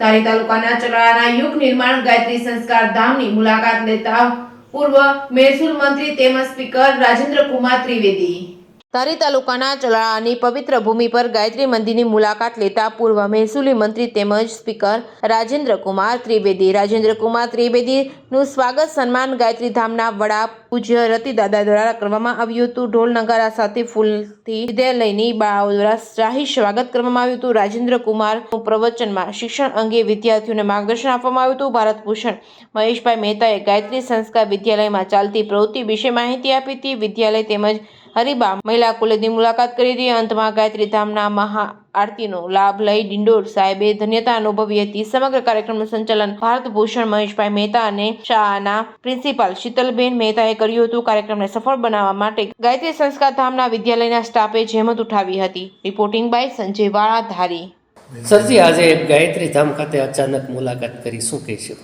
ધારી તાલુકાના ચલાળાના યુગ નિર્માણ ગાયત્રી સંસ્કાર ધામની મુલાકાત લેતા પૂર્વ મહેસૂલ મંત્રી તેમજ સ્પીકર રાજેન્દ્ર કુમાર ત્રિવેદી ધારી તાલુકાના ચલાળાની પવિત્ર ભૂમિ પર ગાયત્રી મંદિરની મુલાકાત લેતા પૂર્વ મહેસૂલી મંત્રી તેમજ સ્પીકર રાજેન્દ્ર કુમાર ત્રિવેદીનું સ્વાગત સન્માન ગાયત્રી ધામના વડા પૂજ્ય રતિદાદા દ્વારા કરવામાં આવ્યું હતું. ઢોલ નગારા સાથે ફૂલથી વિદ્યાલયની બાળાઓ દ્વારા શાહી સ્વાગત કરવામાં આવ્યું હતું. રાજેન્દ્ર કુમારનું પ્રવચનમાં શિક્ષણ અંગે વિદ્યાર્થીઓને માર્ગદર્શન આપવામાં આવ્યું હતું. ભારત ભૂષણ મહેશભાઈ મહેતાએ ગાયત્રી સંસ્કાર વિદ્યાલયમાં ચાલતી પ્રવૃત્તિ વિશે માહિતી આપી હતી. વિદ્યાલય તેમજ હરિબા મહિલા કોલેજની મુલાકાત કરી હતી. અંતમાં ગાયત્રી ધામના મહા આરતીનો લાભ લઈ ડિંડોર સાહેબે ધન્યતા અનુભવી હતી. સમગ્ર કાર્યક્રમનું સંચાલન ભારત ભૂષણ મહેશભાઈ મહેતા અને શાળાના પ્રિન્સિપાલ શીતલબેન મહેતાએ કર્યું હતું. કાર્યક્રમને સફળ બનાવવા માટે ગાયત્રી સંસ્કાર ધામના વિદ્યાલયના સ્ટાફે જહેમત ઉઠાવી હતી. રિપોર્ટિંગ બાય સંજય વાળા, ધારી. સરજી, આજે ગાયત્રી ધામ ખાતે અચાનક મુલાકાત કરી, શું કહેશો?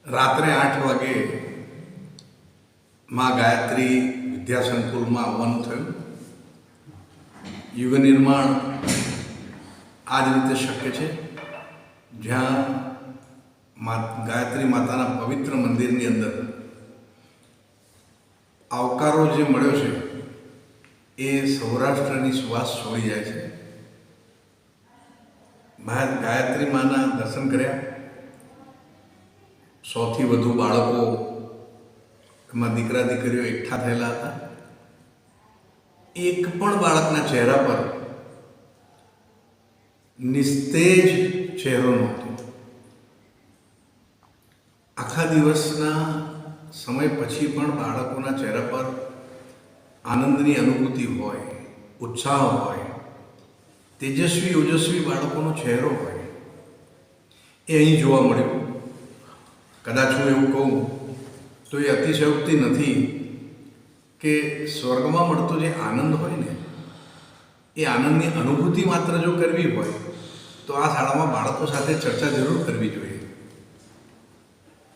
રાત્રે 8 વાગે માં ગાયત્રી વિદ્યા સંકુલમાં આવવાનું થયું. યુગ નિર્માણ આ જ રીતે શક્ય છે, જ્યાં ગાયત્રી માતાના પવિત્ર મંદિરની અંદર આવકારો જે મળ્યો છે એ સૌરાષ્ટ્રની સુવાસ છોડી જાય છે. ગાયત્રી માના દર્શન કર્યા. 100થી વધુ બાળકો, એમાં દીકરા દીકરીઓ એકઠા થયેલા હતા. એક પણ બાળકના ચહેરા પર નિસ્તેજ ચહેરો નહોતો. આખા દિવસના સમય પછી પણ બાળકોના ચહેરા પર આનંદની અનુભૂતિ હોય, ઉત્સાહ હોય, તેજસ્વી ઓજસ્વી બાળકોનો ચહેરો હોય, એ અહીં જોવા મળ્યો. કદાચ હું એવું કહું તો એ અતિશયોક્તિ નથી કે સ્વર્ગમાં મળતો જે આનંદ હોય ને, એ આનંદની અનુભૂતિ માત્ર જો કરવી હોય તો આ શાળામાં બાળકો સાથે ચર્ચા જરૂર કરવી જોઈએ.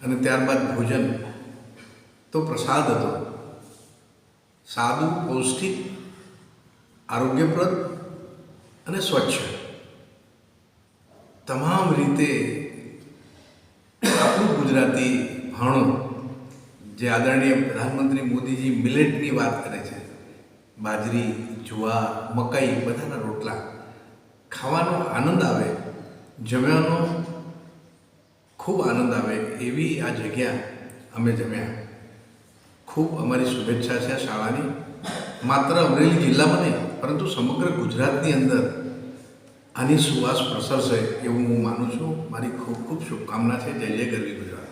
અને ત્યારબાદ ભોજન તો પ્રસાદ હતો. સાદું, પૌષ્ટિક, આરોગ્યપ્રદ અને સ્વચ્છ, તમામ રીતે આપણું ગુજરાતી ભાણું, જે આદરણીય પ્રધાનમંત્રી મોદીજી મિલેટની વાત કરે છે, બાજરી, જુવાર, મકાઈ, બધાના રોટલા ખાવાનો આનંદ આવે, જમ્યાનો ખૂબ આનંદ આવે એવી આ જગ્યા અમે જમ્યા. ખૂબ અમારી શુભેચ્છા છે શાળાની. માત્ર અમરેલી જિલ્લામાં નહીં પરંતુ સમગ્ર ગુજરાતની અંદર આની સુવાસ પ્રસરશે એવું હું માનું છું. મારી ખૂબ ખૂબ શુભકામના છે. જય જય ગરવી ગુજરાત.